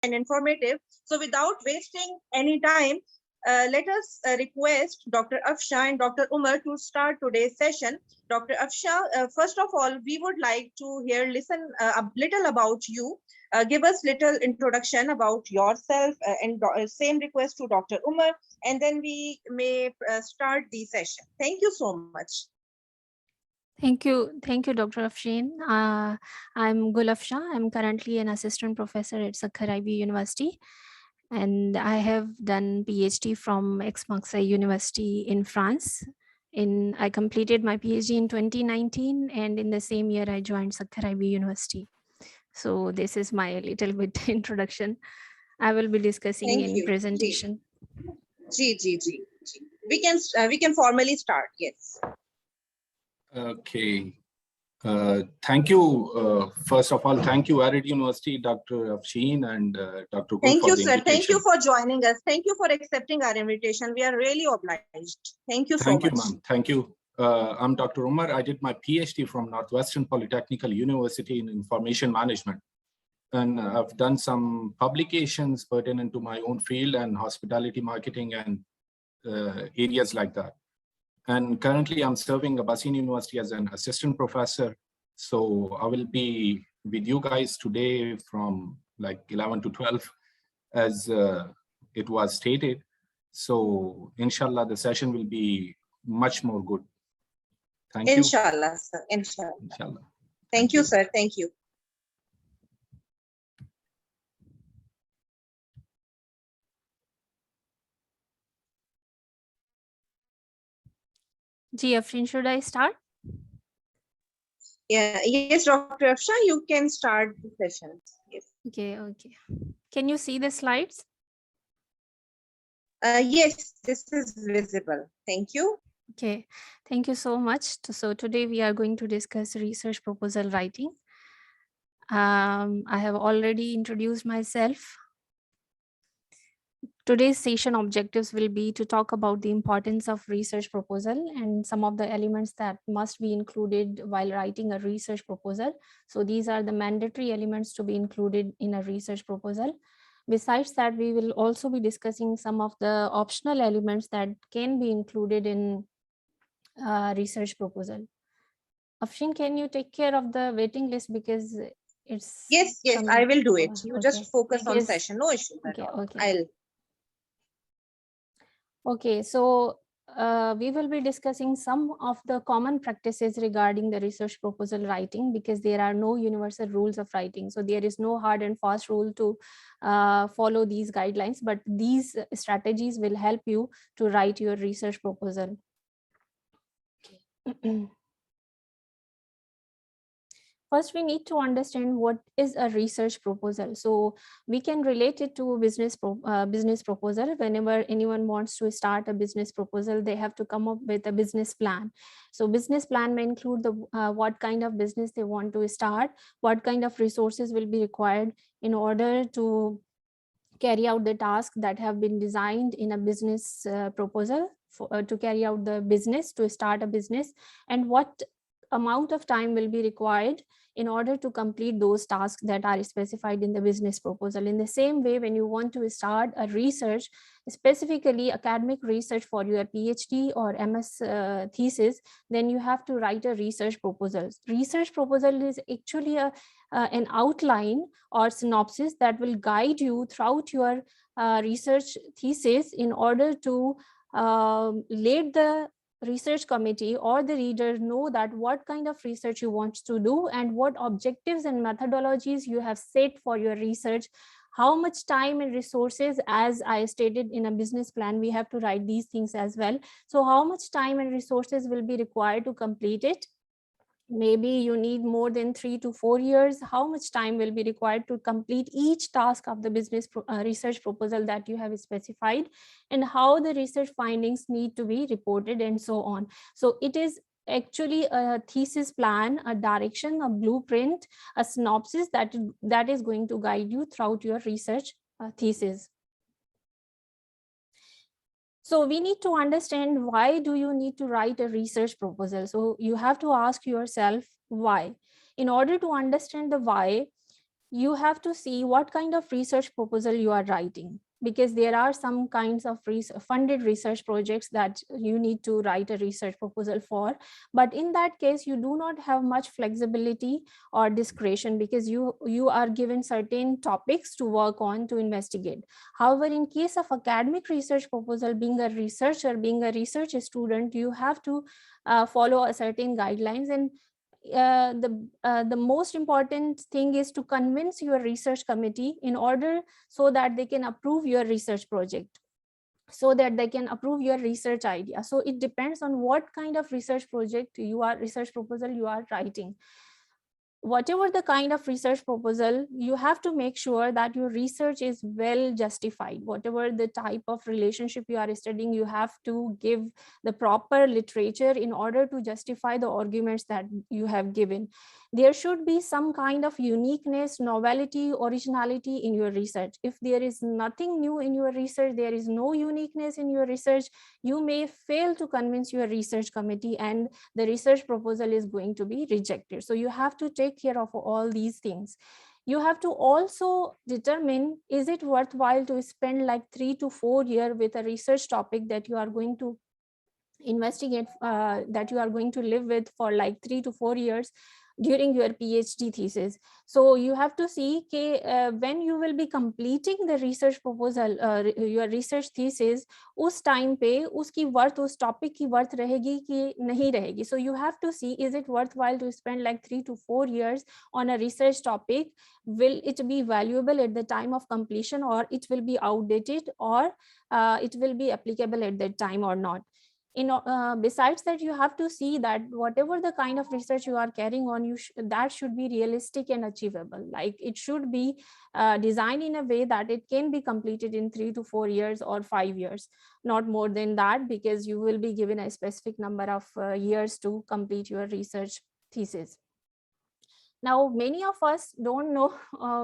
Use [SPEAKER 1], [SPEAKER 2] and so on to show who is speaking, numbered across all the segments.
[SPEAKER 1] and informative. So without wasting any time, let us request Dr. Afsha and Dr. Umar to start today's session. Dr. Afsha, first of all, we would like to listen a little about you. Give us little introduction about yourself, and same request to Dr. Umar, and then we may start the session. Thank you so much.
[SPEAKER 2] Thank you, Dr. Afshin. I'm Gul Afsha. I'm currently an assistant professor at Sakhar IB University, and I have done PhD from Aix-Marseille University in France. I completed my PhD in 2019, and in the same year I joined Sakhar IB University. So this is my little bit introduction. I will be discussing in presentation.
[SPEAKER 1] G. We can formally start. Yes.
[SPEAKER 3] Okay. Thank you. First of all, thank you, Arid University, Dr. Afshin and Dr. Gul.
[SPEAKER 1] Thank you, sir. Thank you for joining us. Thank you for accepting our invitation. We are really obliged. Thank you so much.
[SPEAKER 3] Thank you, ma'am. Thank you. I'm Dr. Umar. I did my PhD from Northwestern Polytechnical University in Information Management. And I've done some publications pertaining to my own field and hospitality marketing and areas like that. And currently I'm serving Abbasian University as an assistant professor. So I will be with you guys today from like 11 to 12 as it was stated. So inshallah, the session will be much more good. Thank you.
[SPEAKER 1] Inshallah, sir. Inshallah. Thank you, sir. Thank you.
[SPEAKER 2] Ji Afshin, should I start?
[SPEAKER 1] Yeah, yes, Dr. Afsha, you can start the session. Yes.
[SPEAKER 2] Okay. Can you see the slides?
[SPEAKER 1] Yes, this is visible. Thank you.
[SPEAKER 2] Okay, thank you so much. So today we are going to discuss research proposal writing. I have already introduced myself. Today's session objectives will be to talk about the importance of research proposal and some of the elements that must be included while writing a research proposal. So these are the mandatory elements to be included in a research proposal. Besides that, we will also be discussing some of the optional elements that can be included in research proposal. Afshin, can you take care of the waiting list because it's...
[SPEAKER 1] Yes, I will do it. You just focus on
[SPEAKER 2] because,
[SPEAKER 1] session, no issue.
[SPEAKER 2] Okay. Okay, so we will be discussing some of the common practices regarding the research proposal writing because there are no universal rules of writing. So there is no hard and fast rule to follow these guidelines, but these strategies will help you to write your research proposal. Okay. First, we need to understand what is a research proposal. So we can relate it to a business proposal. Whenever anyone wants to start a business proposal, they have to come up with a business plan. So business plan may include the what kind of business they want to start, what kind of resources will be required in order to carry out the tasks that have been designed in a business proposal to carry out the business, to start a business, and what amount of time will be required in order to complete those tasks that are specified in the business proposal. In the same way, when you want to start a research, specifically academic research for your PhD or MS thesis, then you have to write a research proposal. Research proposal is actually an outline or synopsis that will guide you throughout your research thesis in order to let the research committee or the reader know that what kind of research you want to do and what objectives and methodologies you have set for your research, how much time and resources, as I stated in a business plan, we have to write these things as well. So how much time and resources will be required to complete it? Maybe you need more than 3 to 4 years. How much time will be required to complete each task of the business research proposal that you have specified, and how the research findings need to be reported, and so on. So it is actually a thesis plan, a direction, a blueprint, a synopsis that is going to guide you throughout your research thesis. So we need to understand, why do you need to write a research proposal? So you have to ask yourself why. In order to understand the why, you have to see what kind of research proposal you are writing, because there are some kinds of funded research projects that you need to write a research proposal for. But in that case, you do not have much flexibility or discretion, because you are given certain topics to work on, to investigate. However, in case of academic research proposal, being a researcher, being a research student, you have to follow a certain guidelines. And the most important thing is to convince your research committee in order so that they can approve your research project, so that they can approve your research idea. So it depends on what kind of research proposal you are writing. Whatever the kind of research proposal, you have to make sure that your research is well justified. Whatever the type of relationship you are studying, you have to give the proper literature in order to justify the arguments that you have given. There should be some kind of uniqueness, novelty, originality in your research. If there is nothing new in your research, there is no uniqueness in your research, you may fail to convince your research committee, and the research proposal is going to be rejected. So you have to take care of all these things. You have to also determine, is it worthwhile to spend like 3 to 4 years with a research topic that you are going to investigate, that you are going to live with for like 3 to 4 years during your PhD thesis. So you have to see when you will be completing the research proposal, your research thesis, उस time पे उसकी worth, उस topic की worth रहेगी कि नहीं रहेगी. So you have to see, is it worthwhile to spend like 3 to 4 years on a research topic? Will it be valuable at the time of completion, or it will be outdated, or it will be applicable at that time or not? Besides that, you have to see that whatever the kind of research you are carrying on, that should be realistic and achievable. Like it should be designed in a way that it can be completed in 3 to 4 years or 5 years, not more than that, because you will be given a specific number of years to complete your research thesis. Now, many of us don't know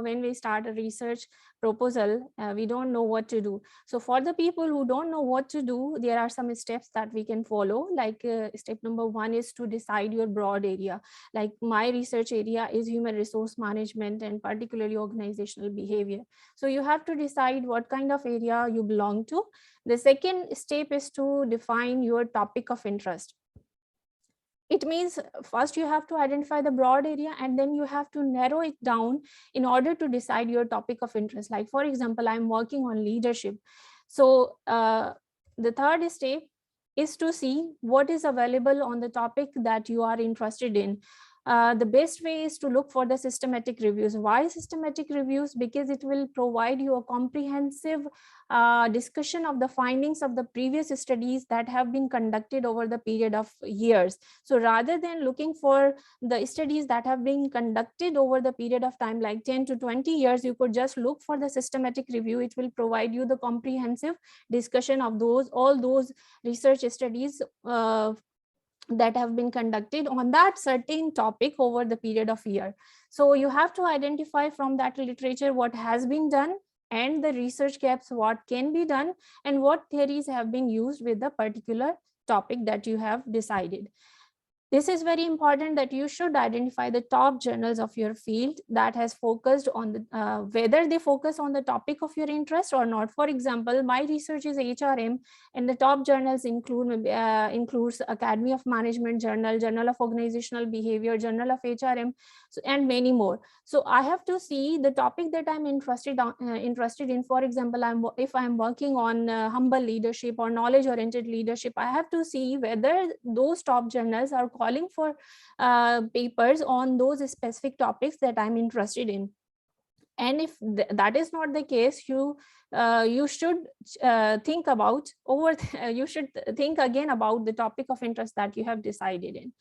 [SPEAKER 2] when we start a research proposal, we don't know what to do. So for the people who don't know what to do, there are some steps that we can follow. Like step number 1 is to decide your broad area. Like my research area is human resource management, and particularly organizational behavior. So you have to decide what kind of area you belong to. The second step is to define your topic of interest. It means first you have to identify the broad area, and then you have to narrow it down in order to decide your topic of interest. Like for example, I'm working on leadership. So the third step is to see what is available on the topic that you are interested in. The best way is to look for the systematic reviews. Why systematic reviews? Because it will provide you a comprehensive discussion of the findings of the previous studies that have been conducted over the period of years. So rather than looking for the studies that have been conducted over the period of time, like 10 to 20 years, you could just look for the systematic review. It will provide you the comprehensive discussion of all those research studies that have been conducted on that certain topic over the period of year. So you have to identify from that literature what has been done, and the research gaps, what can be done, and what theories have been used with the particular topic that you have decided. This is very important, that you should identify the top journals of your field that has focused on the whether they focus on the topic of your interest or not. For example, my research is HRM, and the top journals includes Academy of Management Journal, Journal of Organizational Behavior, Journal of HRM, and many more. So I have to see the topic that I'm interested in. For example, if I'm working on humble leadership or knowledge-oriented leadership, I have to see whether those top journals are calling for papers on those specific topics that I'm interested in. And if that is not the case, you should think again about the topic of interest that you have decided in.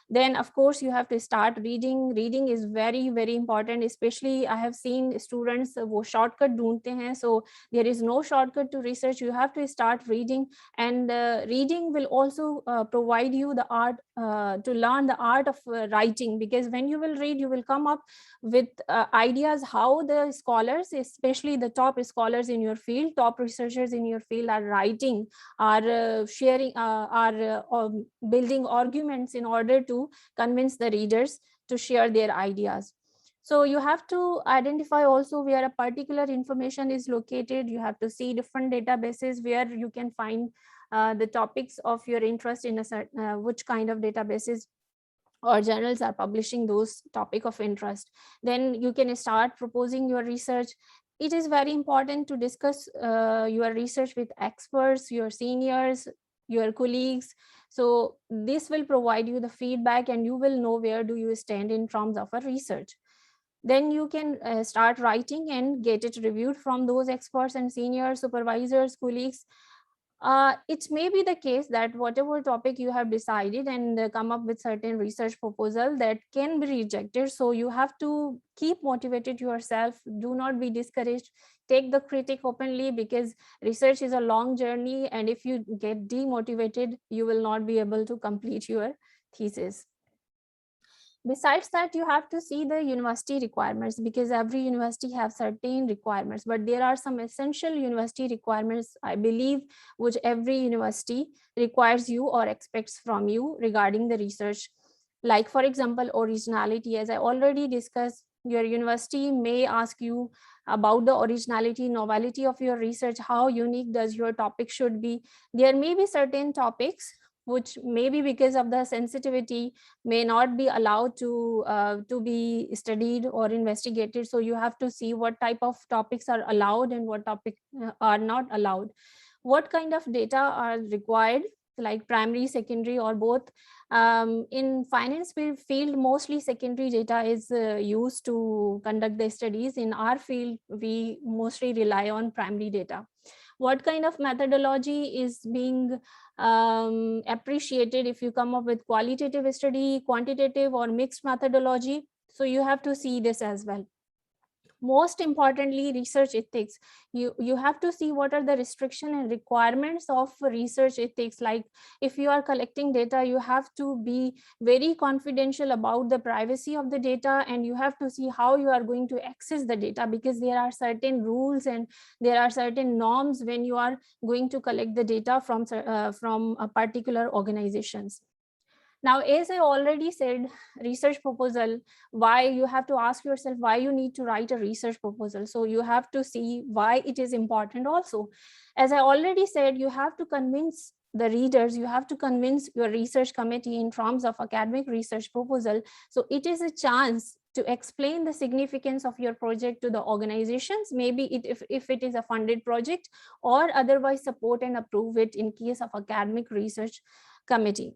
[SPEAKER 2] Then of course you have to start reading. Reading is very, very important. Especially I have seen students wo shortcut dhoondte hain. So there is no shortcut to research. You have to start reading, and reading will also provide you the art to learn the art of writing, because when you will read, you will come up with ideas how the scholars, especially the top scholars in your field, top researchers in your field, are writing, are sharing, are building arguments in order to convince the readers to share their ideas. So you have to identify also where a particular information is located. You have to see different databases where you can find the topics of your interest in a certain, which kind of databases or journals are publishing those topic of interest. Then you can start proposing your research. It is very important to discuss your research with experts, your seniors, your colleagues. So this will provide you the feedback and you will know where do you stand in terms of a research. Then you can start writing and get it reviewed from those experts and senior supervisors, colleagues. It may be the case that whatever topic you have decided and come up with certain research proposal that can be rejected. So you have to keep motivated yourself. Do not be discouraged. Take the critic openly, because research is a long journey. And if you get demotivated, you will not be able to complete your thesis. Besides that, you have to see the university requirements, because every university have certain requirements, but there are some essential university requirements, I believe, which every university requires you or expects from you regarding the research. Like, for example, originality. As I already discussed, your university may ask you about the originality, novelty of your research, how unique does your topic should be. There may be certain topics which maybe because of the sensitivity may not be allowed to be studied or investigated. So you have to see what type of topics are allowed and what topics are not allowed. What kind of data are required, like primary, secondary, or both. In finance field, mostly secondary data is used to conduct the studies. In our field, we mostly rely on primary data. What kind of methodology is being appreciated if you come up with qualitative study, quantitative, or mixed methodology? So you have to see this as well. Most importantly, research ethics. You have to see what are the restriction and requirements of research ethics. Like, if you are collecting data, you have to be very confidential about the privacy of the data, and you have to see how you are going to access the data, because there are certain rules and there are certain norms when you are going to collect the data from a particular organizations. Now, as I already said, research proposal, why you have to ask yourself why you need to write a research proposal. So you have to see why it is important also. As I already said, you have to convince the readers, you have to convince your research committee in terms of academic research proposal. So it is a chance to explain the significance of your project to the organizations, maybe if it is a funded project, or otherwise support and approve it in case of academic research committee.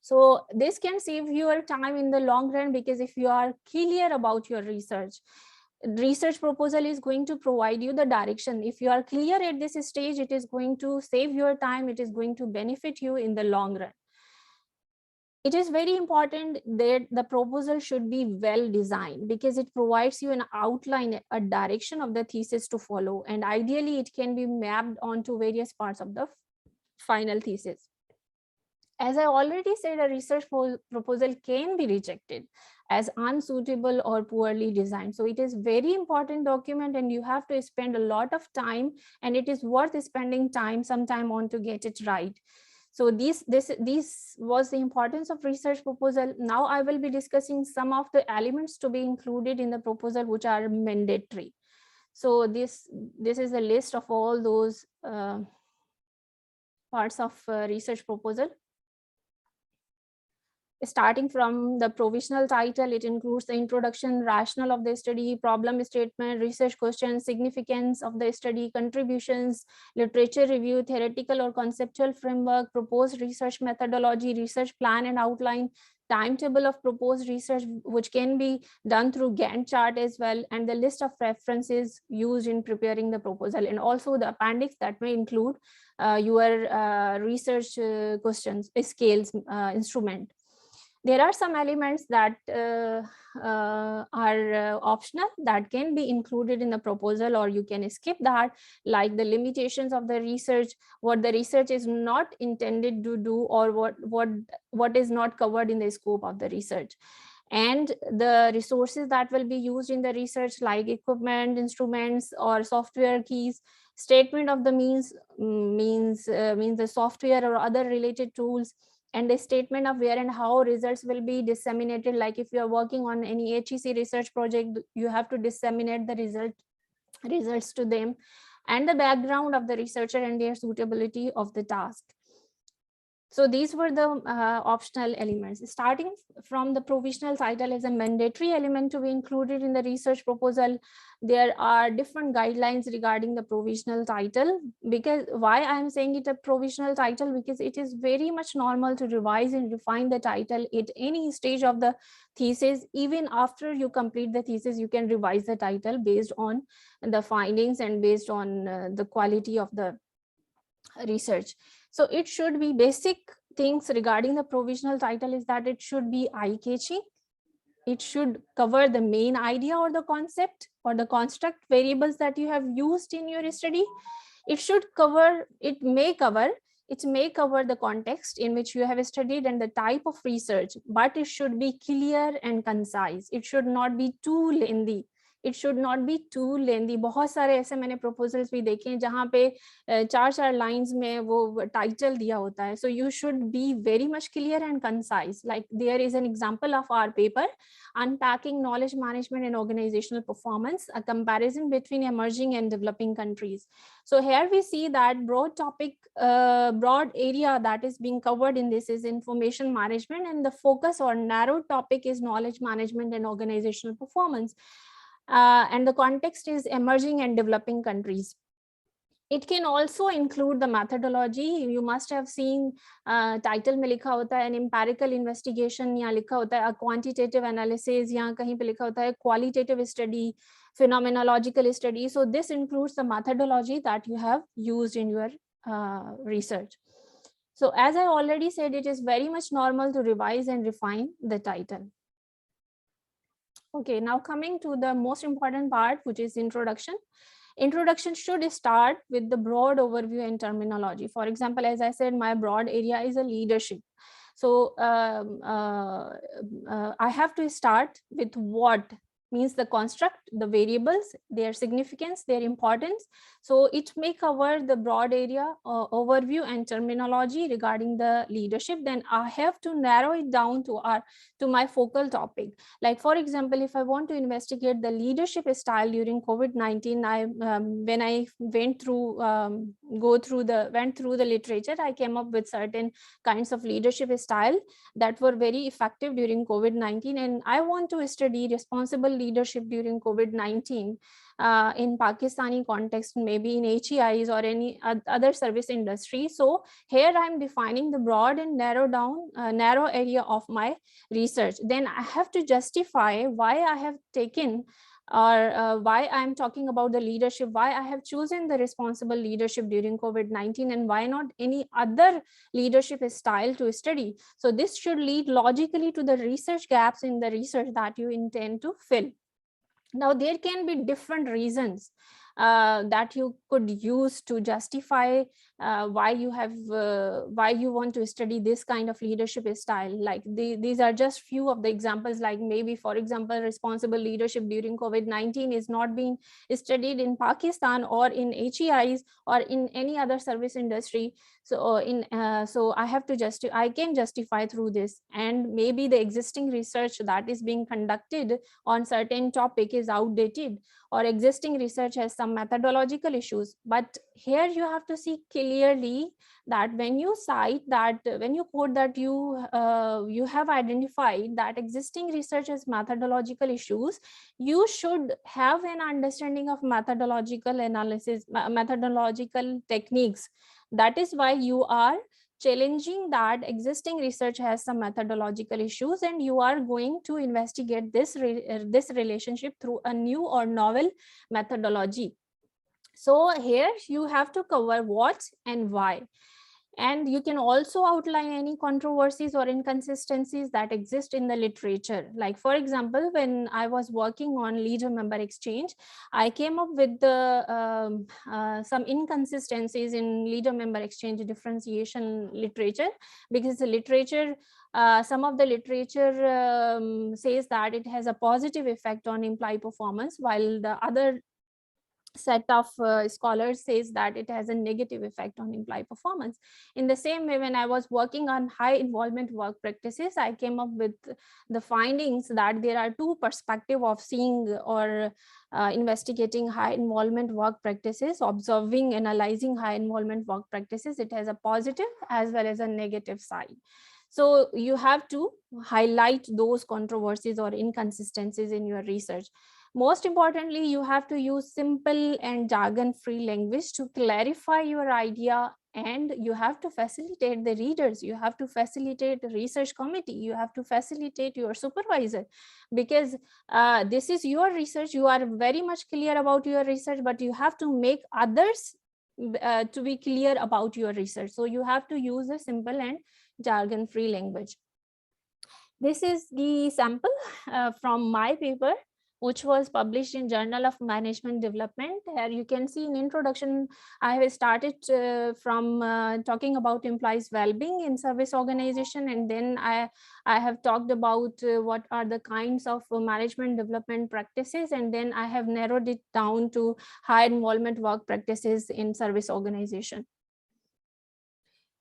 [SPEAKER 2] So this can save your time in the long run, because if you are clear about your research proposal is going to provide you the direction. If you are clear at this stage, it is going to save your time, it is going to benefit you in the long run. It is very important that the proposal should be well designed, because it provides you an outline, a direction of the thesis to follow, and ideally it can be mapped onto various parts of the final thesis. As I already said, a research proposal can be rejected as unsuitable or poorly designed. So it is very important document, and you have to spend a lot of time, and it is worth spending some time on to get it right. So this was the importance of research proposal. Now I will be discussing some of the elements to be included in the proposal which are mandatory. So this is a list of all those parts of research proposal. Starting from the provisional title, it includes the introduction, rationale of the study, problem statement, research questions, significance of the study, contributions, literature review, theoretical or conceptual framework, proposed research methodology, research plan and outline, timetable of proposed research, which can be done through Gantt chart as well, and the list of references used in preparing the proposal, and also the appendix that may include your research questions, scales, instrument. There are some elements that are optional that can be included in the proposal, or you can skip that, like the limitations of the research, what the research is not intended to do, or what is not covered in the scope of the research, and the resources that will be used in the research, like equipment, instruments, or software keys, statement of the means the software or other related tools, and the statement of where and how results will be disseminated. Like if you are working on any HEC research project, you have to disseminate the results to them, and the background of the researcher and their suitability of the task. So these were the optional elements. Starting from the provisional title as a mandatory element to be included in the research proposal, there are different guidelines regarding the provisional title. Because why I'm saying it a provisional title, because it is very much normal to revise and refine the title at any stage of the thesis. Even after you complete the thesis, you can revise the title based on the findings and based on the quality of the research. So it should be basic things regarding the provisional title is that it should be eye-catching. It should cover the main idea or the concept or the construct variables that you have used in your study. It may cover the context in which you have studied and the type of research, but it should be clear and concise. It should not be too lengthy. बहुत सारे ऐसे मैंने proposals भी देखे हैं जहाँ पे 4 lines में वो title दिया होता है. So you should be very much clear and concise. Like there is an example of our paper, Unpacking Knowledge Management and Organizational Performance, a comparison between emerging and developing countries. So here we see that broad area that is being covered in this is information management, and the focus or narrow topic is knowledge management and organizational performance. And the context is emerging and developing countries. It can also include the methodology. You must have seen title में लिखा होता है an empirical investigation, या लिखा होता है a quantitative analysis, या कहीं पे लिखा होता है qualitative study, phenomenological study. So this includes the methodology that you have used in your research. So as I already said, it is very much normal to revise and refine the title. Okay, now coming to the most important part, which is introduction. Introduction should start with the broad overview and terminology. For example, as I said, my broad area is a leadership. So I have to start with what means the construct, the variables, their significance, their importance. So it may cover the broad area overview and terminology regarding the leadership. Then I have to narrow it down to my focal topic. Like for example, if I want to investigate the leadership style during COVID-19, when I went through the literature, I came up with certain kinds of leadership style that were very effective during COVID-19, and I want to study responsible leadership during COVID-19 in Pakistani context, maybe in HEIs or any other service industry. So here I'm defining the broad and narrow area of my research. Then I have to justify why I have taken or why I'm talking about the leadership, why I have chosen the responsible leadership during COVID-19, and why not any other leadership style to study. So this should lead logically to the research gaps in the research that you intend to fill. Now, there can be different reasons that you could use to justify why you want to study this kind of leadership style. Like these are just few of the examples. Like maybe, for example, responsible leadership during COVID-19 is not being studied in Pakistan or in HEIs or in any other service industry. So so I can justify through this, and maybe the existing research that is being conducted on certain topic is outdated, or existing research has some methodological issues. But here you have to see clearly that when you quote that you have identified that existing research has methodological issues, you should have an understanding of methodological analysis, methodological techniques. That is why you are challenging that existing research has some methodological issues, and you are going to investigate this relationship through a new or novel methodology. So here you have to cover what and why. And you can also outline any controversies or inconsistencies that exist in the literature. Like for example, when I was working on leader member exchange, I came up with some inconsistencies in leader member exchange differentiation literature, because the literature, some of the literature says that it has a positive effect on employee performance, while the other set of scholars says that it has a negative effect on employee performance. In the same way, when I was working on high involvement work practices, I came up with the findings that there are two perspectives of seeing or investigating high involvement work practices, observing, analyzing high involvement work practices. It has a positive as well as a negative side. So you have to highlight those controversies or inconsistencies in your research. Most importantly, you have to use simple and jargon-free language to clarify your idea, and you have to facilitate the readers. You have to facilitate the research committee. You have to facilitate your supervisor, because this is your research. You are very much clear about your research, but you have to make others to be clear about your research. So you have to use a simple and jargon-free language. This is the sample from my paper, which was published in Journal of Management Development. Here you can see in introduction, I have started from talking about employees' well-being in service organization, and then I have talked about what are the kinds of management development practices, and then I have narrowed it down to high involvement work practices in service organization.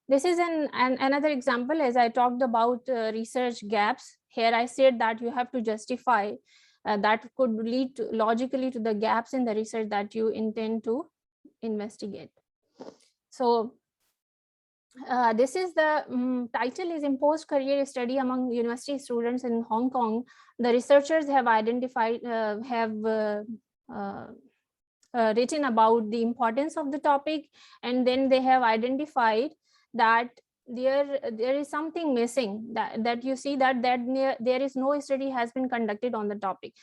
[SPEAKER 2] This is another example, as I talked about research gaps. Here I said that you have to justify that could lead logically to the gaps in the research that you intend to investigate. So this is the title is Imposed Career Study Among University Students in Hong Kong. The researchers have identified, written about the importance of the topic, and then they have identified that there is something missing, that you see that there is no study has been conducted on the topic.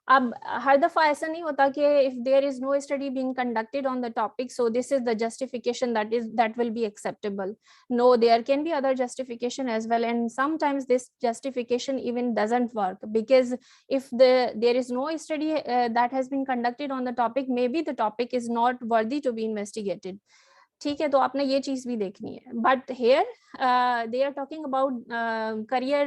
[SPEAKER 2] अब हर दफा ऐसा नहीं होता कि if there is no study being conducted on the topic, so this is the justification that will be acceptable. No, there can be other justification as well, and sometimes this justification even doesn't work, because if there is no study that has been conducted on the topic, maybe the topic is not worthy to be investigated. ठीक है, तो आपने ये चीज भी देखनी है. But here they are talking about career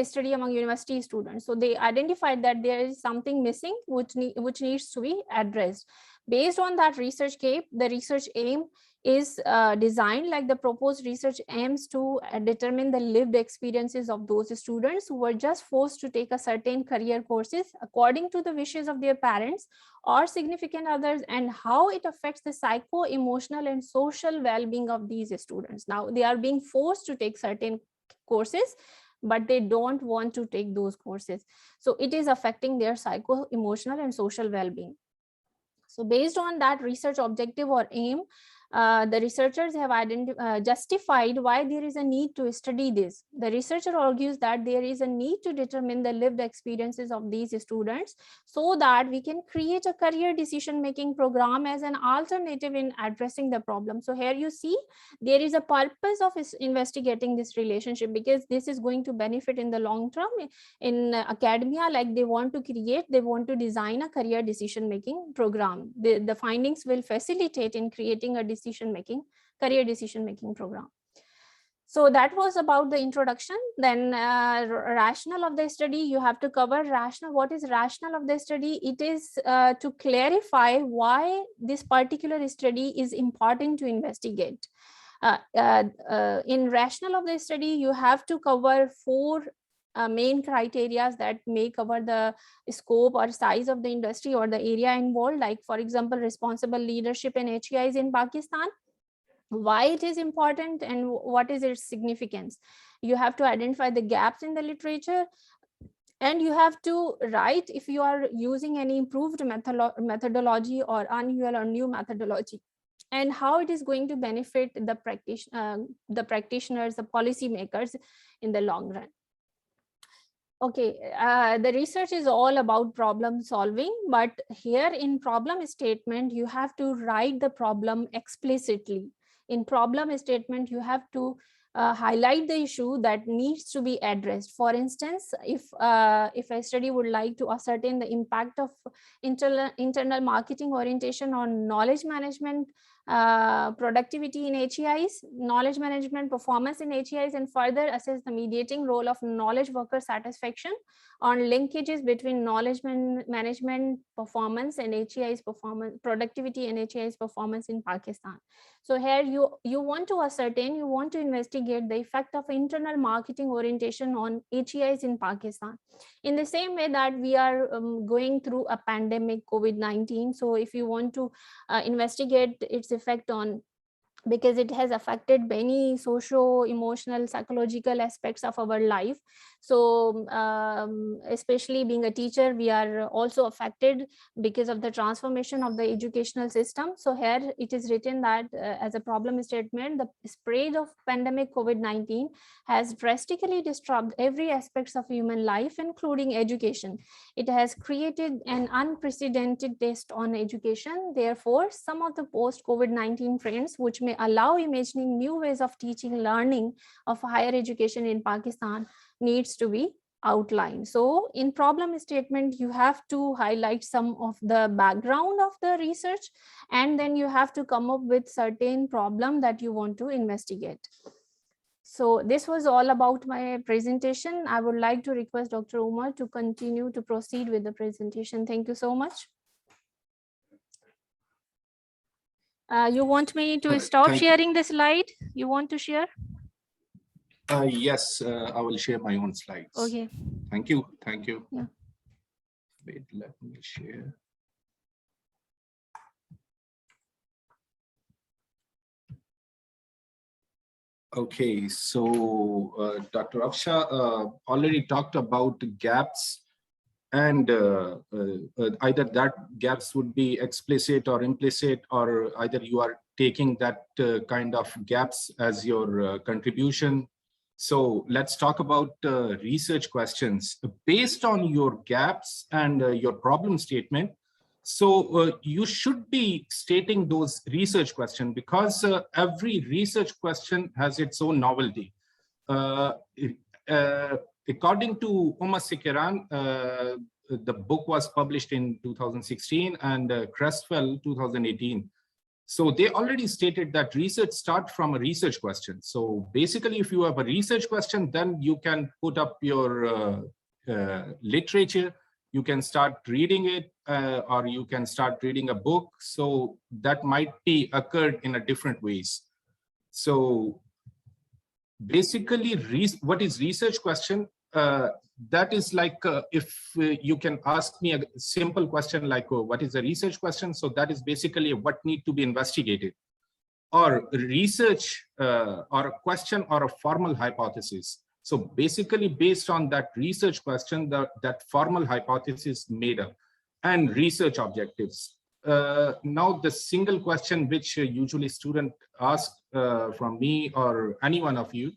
[SPEAKER 2] study among university students. So they identified that there is something missing which needs to be addressed. Based on that research case, the research aim is designed like the proposed research aims to determine the lived experiences of those students who were just forced to take a certain career courses according to the wishes of their parents or significant others, and how it affects the psycho-emotional and social well-being of these students. Now they are being forced to take certain courses, but they don't want to take those courses. So it is affecting their psycho-emotional and social well-being. So based on that research objective or aim, the researchers have justified why there is a need to study this. The researcher argues that there is a need to determine the lived experiences of these students so that we can create a career decision-making program as an alternative in addressing the problem. So here you see there is a purpose of investigating this relationship, because this is going to benefit in the long term in academia. Like they want to design a career decision-making program. The findings will facilitate in creating a career decision-making program. So that was about the introduction. Then rationale of the study, you have to cover rationale. What is rationale of the study? It is to clarify why this particular study is important to investigate. In rationale of the study, you have to cover 4 main criteria that may cover the scope or size of the industry or the area involved, like for example, responsible leadership in HEIs in Pakistan, why it is important and what is its significance. You have to identify the gaps in the literature, and you have to write if you are using any improved methodology or unusual or new methodology, and how it is going to benefit the practitioners, the policymakers in the long run. Okay, the research is all about problem solving, but here in problem statement, you have to write the problem explicitly. In problem statement, you have to highlight the issue that needs to be addressed. For instance, if a study would like to ascertain the impact of internal marketing orientation on knowledge management productivity in HEIs, knowledge management performance in HEIs, and further assess the mediating role of knowledge worker satisfaction on linkages between knowledge management performance and HEIs performance, productivity and HEIs performance in Pakistan. So here you want to ascertain, you want to investigate the effect of internal marketing orientation on HEIs in Pakistan. In the same way that we are going through a pandemic, COVID-19. So if you want to investigate its effect on, because it has affected many socio-emotional, psychological aspects of our life. So especially being a teacher, we are also affected because of the transformation of the educational system. So here it is written that as a problem statement, the spread of pandemic COVID-19 has drastically disrupted every aspects of human life, including education. It has created an unprecedented test on education. Therefore, some of the post-COVID-19 trends, which may allow imagining new ways of teaching, learning of higher education in Pakistan, needs to be outlined. So in problem statement, you have to highlight some of the background of the research, and then you have to come up with certain problem that you want to investigate. So this was all about my presentation. I would like to request Dr. Umar to continue to proceed with the presentation. Thank you so much. You want me to stop sharing the slide? You want to share?
[SPEAKER 3] Yes, I will share my own slides.
[SPEAKER 2] Okay.
[SPEAKER 3] Thank you. Thank you.
[SPEAKER 2] Yeah.
[SPEAKER 3] Wait, let me share. Okay, so Dr. Afsha already talked about the gaps, and either that gaps would be explicit or implicit, or either you are taking that kind of gaps as your contribution. So let's talk about research questions based on your gaps and your problem statement. So you should be stating those research questions, because every research question has its own novelty. According to Umar Sekeran, the book was published in 2016 and Creswell 2018. So they already stated that research starts from a research question. So basically, if you have a research question, then you can put up your literature, you can start reading it, or you can start reading a book. So that might be occurred in a different ways. So basically, what is research question? That is like if you can ask me a simple question like, what is a research question? So that is basically what need to be investigated, or research or a question or a formal hypothesis. So basically based on that research question, that formal hypothesis made up, and research objectives. Now the single question which usually student ask from me or any one of you.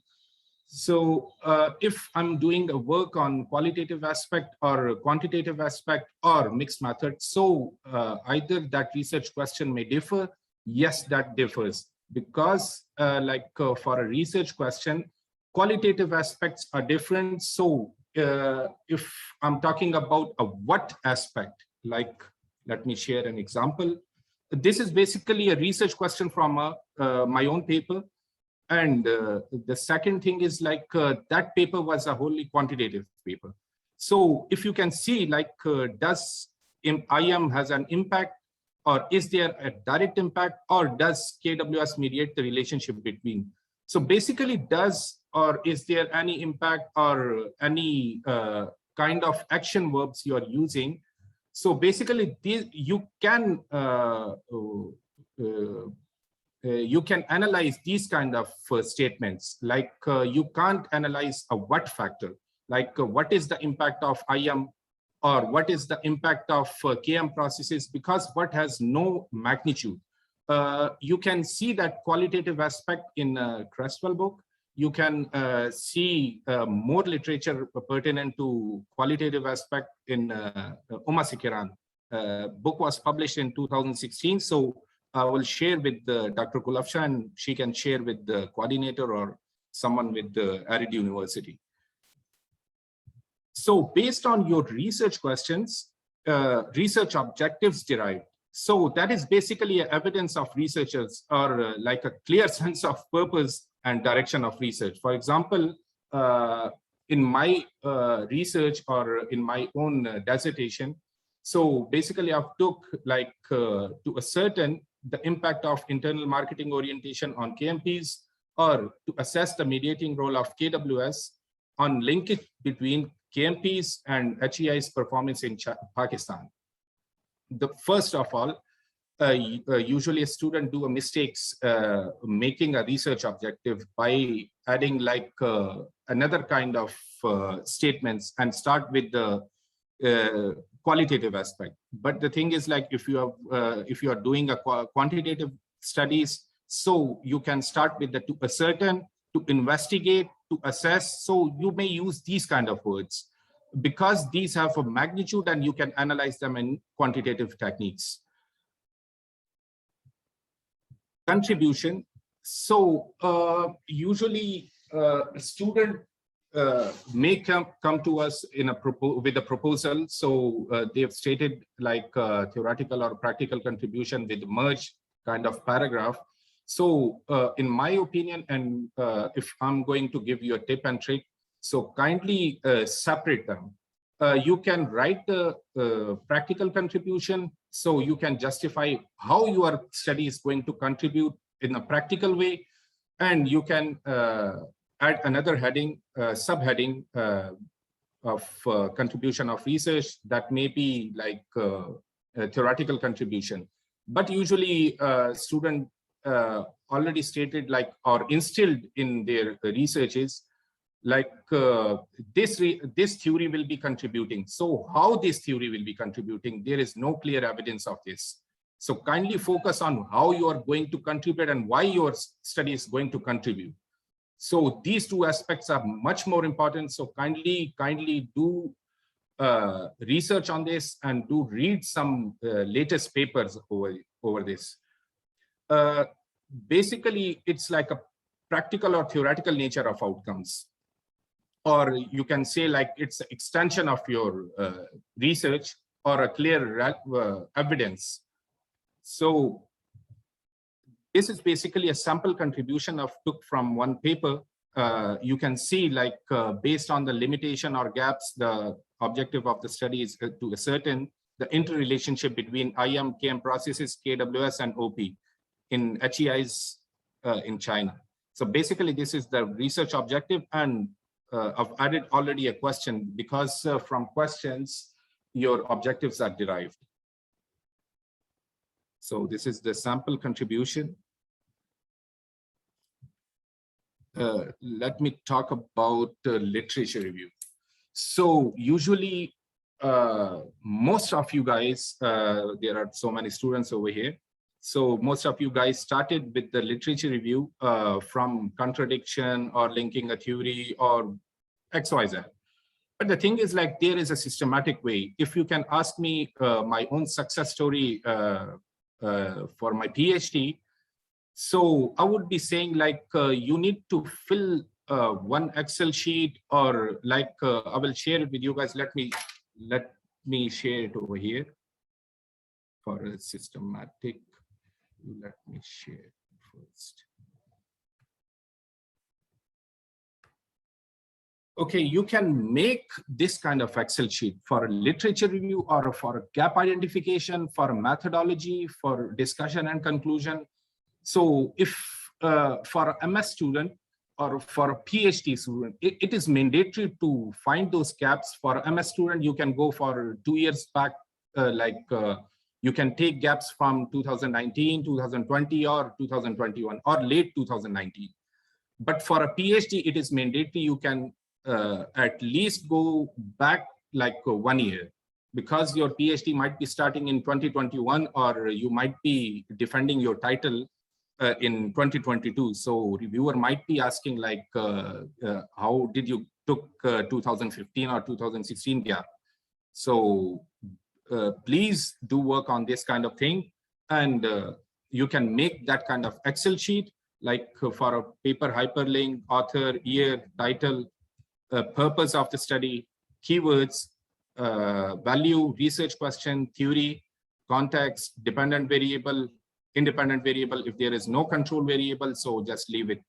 [SPEAKER 3] So if I'm doing a work on qualitative aspect or quantitative aspect or mixed method, so either that research question may differ. Yes, that differs, because for a research question, qualitative aspects are different. So if I'm talking about a what aspect, like, let me share an example. This is basically a research question from my own paper. And the second thing is like that paper was a wholly quantitative paper. So if you can see, like, does IM has an impact, or is there a direct impact, or does KWS mediate the relationship between? So basically, does or is there any impact or any kind of action verbs you are using? So basically, you can analyze these kind of statements. Like you can't analyze a what factor, like what is the impact of IM, or what is the impact of KM processes, because what has no magnitude. You can see that qualitative aspect in Creswell book. You can see more literature pertinent to qualitative aspect in Umar Sekeran. Book was published in 2016. So I will share with Dr. Gulafsha, and she can share with the coordinator or someone with the Arid University. So based on your research questions, research objectives derived. So that is basically evidence of researchers, or like a clear sense of purpose and direction of research. For example, in my research or in my own dissertation, so basically I've took like to ascertain the impact of internal marketing orientation on KMPs, or to assess the mediating role of KWS on linkage between KMPs and HEI's performance in Pakistan. The first of all, usually a student do a mistakes making a research objective by adding like another kind of statements and start with the qualitative aspect. But the thing is, like, if you are doing a quantitative studies, so you can start with the to ascertain, to investigate, to assess. So you may use these kind of words, because these have a magnitude and you can analyze them in quantitative techniques. Contribution. So usually a student may come to us in with a proposal. So they've stated like theoretical or practical contribution with merge kind of paragraph. So in my opinion, and if I'm going to give you a tip and trick, so kindly separate them. You can write the practical contribution, so you can justify how your study is going to contribute in a practical way, and you can add another heading, subheading of contribution of research that may be like a theoretical contribution. But usually student already stated like or instilled in their researches like this theory will be contributing. So how this theory will be contributing, there is no clear evidence of this. So kindly focus on how you are going to contribute and why your study is going to contribute. So these two aspects are much more important. So kindly do research on this and do read some latest papers over this. Basically, it's like a practical or theoretical nature of outcomes. Or you can say like it's an extension of your research or a clear evidence. So this is basically a sample contribution of took from one paper. You can see like based on the limitation or gaps, the objective of the study is to ascertain the interrelationship between IM, KM processes, KWS and OP in HEIs in China. So basically this is the research objective, and I've added already a question because from questions, your objectives are derived. So this is the sample contribution. Let me talk about literature review. So usually, most of you guys, there are so many students over here. So most of you guys started with the literature review from contradiction or linking a theory or XYZ. But the thing is like there is a systematic way. If you can ask me my own success story for my PhD, so I would be saying like you need to fill one Excel sheet, or like I will share it with you guys. Let me share it over here for a systematic. Let me share it first. Okay, you can make this kind of Excel sheet for a literature review or for a gap identification, for a methodology, for discussion and conclusion. So if for a MS student or for a PhD student, it is mandatory to find those gaps. For a MS student, you can go for 2 years back, you can take gaps from 2019, 2020, or 2021, or late 2019. But for a PhD, it is mandatory. You can at least go back like 1 year, because your PhD might be starting in 2021, or you might be defending your title in 2022. So reviewer might be asking like, how did you took 2015 or 2016 gap? So please do work on this kind of thing, and you can make that kind of Excel sheet, like for a paper hyperlink, author, year, title, purpose of the study, keywords, value, research question, theory, context, dependent variable, independent variable. If there is no control variable, so just leave it.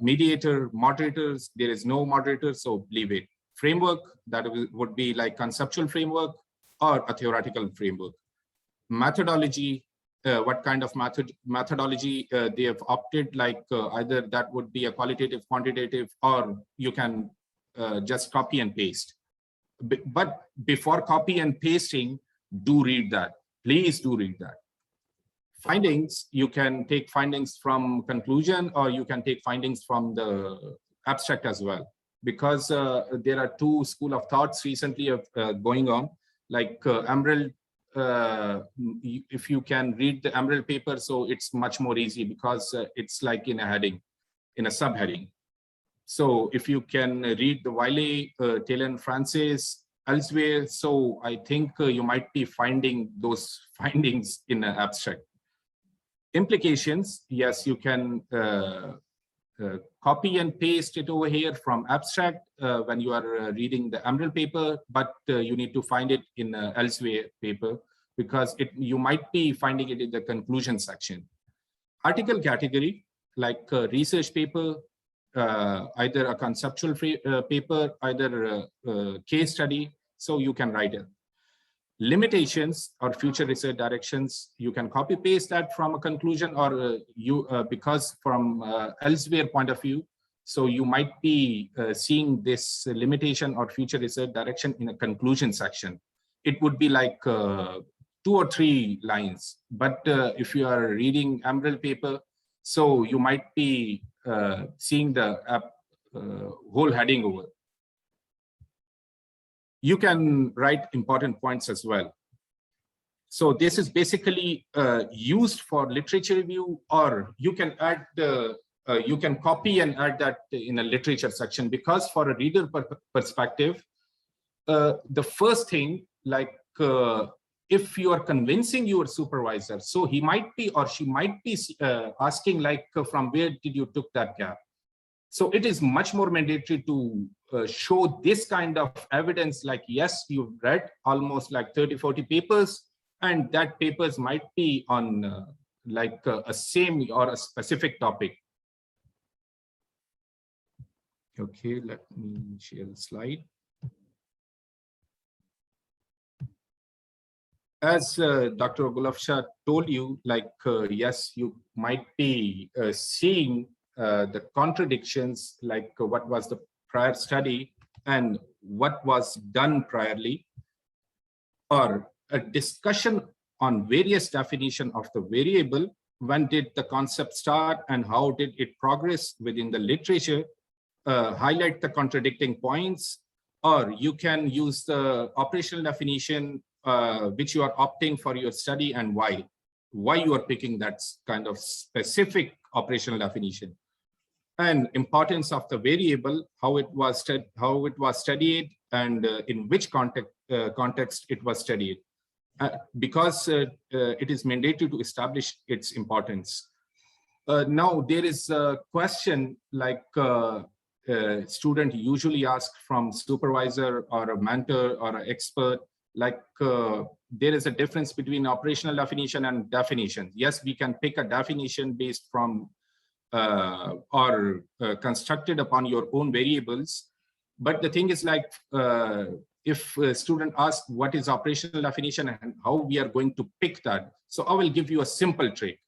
[SPEAKER 3] Mediator, moderators, there is no moderator, so leave it. Framework, that would be like conceptual framework or a theoretical framework. Methodology, what kind of methodology they have opted, like either that would be a qualitative, quantitative, or you can just copy and paste. But before copy and pasting, do read that. Please do read that. Findings, you can take findings from conclusion, or you can take findings from the abstract as well, because there are two schools of thoughts recently going on, like Emerald. If you can read the Emerald paper, so it's much more easy because it's like in a heading, in a subheading. So if you can read the Wiley, Taylor and Francis elsewhere, so I think you might be finding those findings in an abstract. Implications, yes, you can copy and paste it over here from abstract when you are reading the Emerald paper, but you need to find it in elsewhere paper, because you might be finding it in the conclusion section. Article category, like research paper, either a conceptual paper, either a case study, so you can write it. Limitations or future research directions, you can copy paste that from a conclusion, or because from elsewhere point of view, so you might be seeing this limitation or future research direction in a conclusion section. It would be like 2 or 3 lines, but if you are reading Emerald paper, so you might be seeing the whole heading over. You can write important points as well. So this is basically used for literature review, or you can add you can copy and add that in a literature section, because for a reader perspective, the first thing, like if you are convincing your supervisor, so he might be or she might be asking like, from where did you took that gap? So it is much more mandatory to show this kind of evidence, like, yes, you've read almost like 30, 40 papers, and that papers might be on like a same or a specific topic. Okay, let me share the slide. As Dr. Gulafshah told you, like, yes, you might be seeing the contradictions, like what was the prior study and what was done priorly, or a discussion on various definition of the variable. When did the concept start and how did it progress within the literature? Highlight the contradicting points, or you can use the operational definition which you are opting for your study and why you are picking that kind of specific operational definition. And importance of the variable, how it was studied, and in which context it was studied, because it is mandatory to establish its importance. Now there is a question, like student usually ask from supervisor or a mentor or an expert, like there is a difference between operational definition and definition. Yes, we can pick a definition based from or constructed upon your own variables. But the thing is, like, if a student asks what is operational definition and how we are going to pick that, so I will give you a simple trick.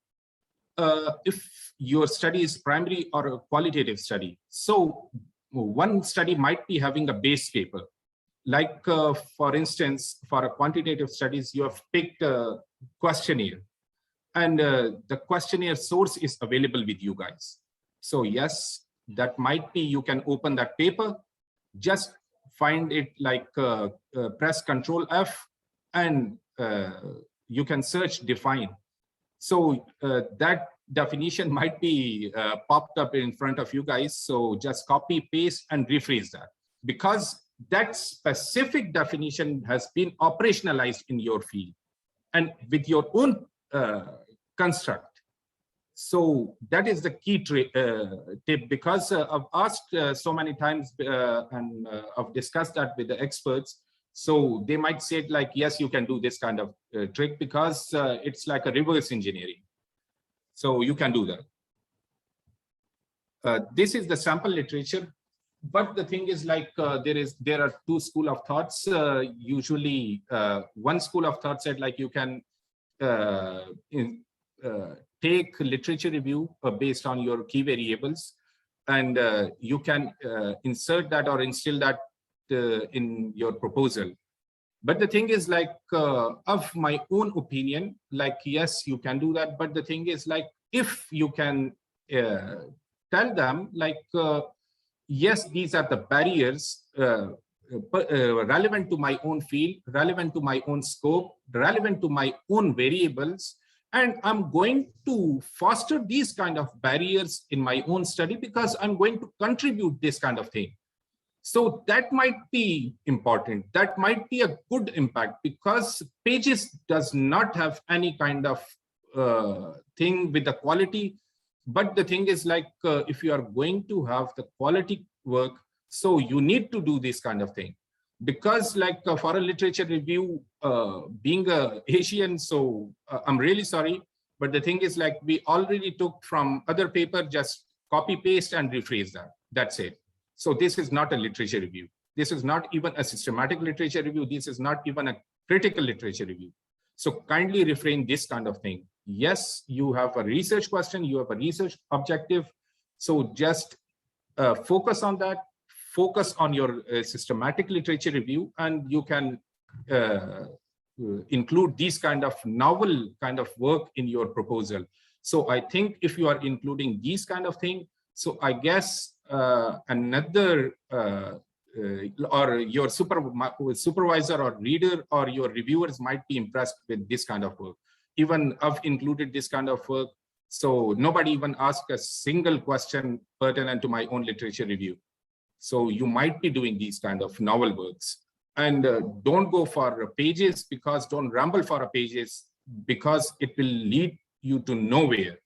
[SPEAKER 3] If your study is primary or a qualitative study, so one study might be having a base paper. Like, for instance, for a quantitative studies, you have picked a questionnaire, and the questionnaire source is available with you guys. So yes, that might be, you can open that paper, just find it, like press Control F, and you can search define. So that definition might be popped up in front of you guys. So just copy, paste, and rephrase that, because that specific definition has been operationalized in your field and with your own construct. So that is the key tip, because I've asked so many times and I've discussed that with the experts. So they might say like, yes, you can do this kind of trick because it's like a reverse engineering. So you can do that. This is the sample literature. But the thing is like, there are two school of thoughts. Usually one school of thought said like, you can take literature review based on your key variables, and you can insert that or instill that in your proposal. But the thing is like, of my own opinion, like, yes, you can do that. But the thing is like, if you can tell them like, yes, these are the barriers relevant to my own field, relevant to my own scope, relevant to my own variables, and I'm going to foster these kind of barriers in my own study because I'm going to contribute this kind of thing. So that might be important. That might be a good impact, because Pages does not have any kind of thing with the quality. But the thing is like, if you are going to have the quality work, so you need to do this kind of thing. Because like for a literature review, being a Asian, so I'm really sorry. But the thing is like, we already took from other paper, just copy paste and rephrase that. That's it. So this is not a literature review. This is not even a systematic literature review. This is not even a critical literature review. So kindly refrain this kind of thing. Yes, you have a research question, you have a research objective. So just focus on that, focus on your systematic literature review, and you can include these kind of novel kind of work in your proposal. So I think if you are including these kind of thing, so I guess another or your supervisor or reader or your reviewers might be impressed with this kind of work. Even I've included this kind of work, so nobody even asked a single question pertinent to my own literature review. So you might be doing these kind of novel works. And don't go for Pages, because don't ramble for a Pages, because it will lead you to nowhere.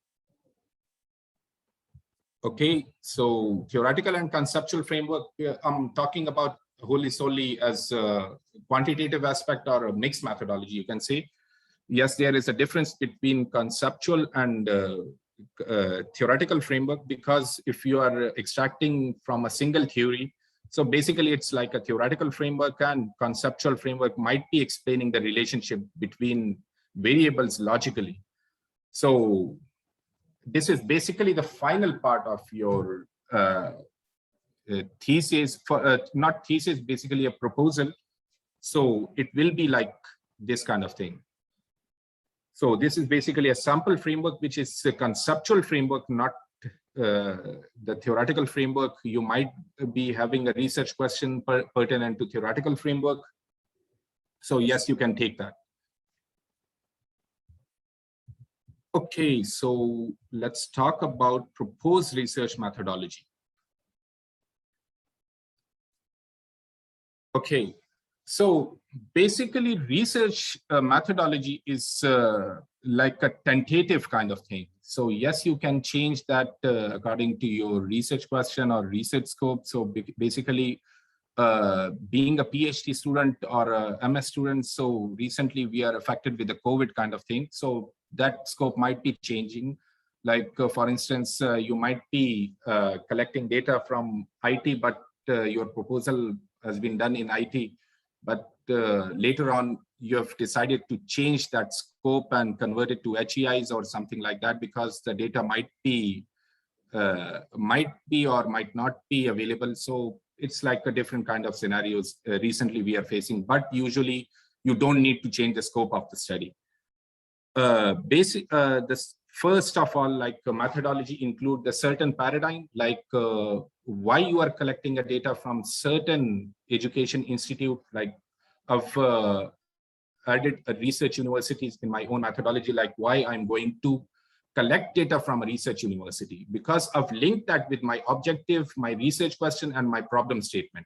[SPEAKER 3] Okay, so theoretical and conceptual framework, I'm talking about wholly solely as a quantitative aspect or a mixed methodology, you can say. Yes, there is a difference between conceptual and theoretical framework, because if you are extracting from a single theory, so basically it's like a theoretical framework, and conceptual framework might be explaining the relationship between variables logically. So this is basically the final part of your thesis, for not thesis, basically a proposal. So it will be like this kind of thing. So this is basically a sample framework, which is a conceptual framework, not the theoretical framework. You might be having a research question pertinent to theoretical framework. So yes, you can take that. Okay, so let's talk about proposed research methodology. Okay, so basically research methodology is like a tentative kind of thing. So yes, you can change that according to your research question or research scope. So basically being a PhD student or a MS student, so recently we are affected with the COVID kind of thing. So that scope might be changing. Like for instance, you might be collecting data from IT, but your proposal has been done in IT, but later on you have decided to change that scope and convert it to HEIs or something like that, because the data might be or might not be available. So it's like a different kind of scenarios recently we are facing, but usually you don't need to change the scope of the study. This first of all, like methodology include the certain paradigm, like why you are collecting a data from certain education institute. Like I've added a research universities in my own methodology, like why I'm going to collect data from a research university, because I've linked that with my objective, my research question, and my problem statement.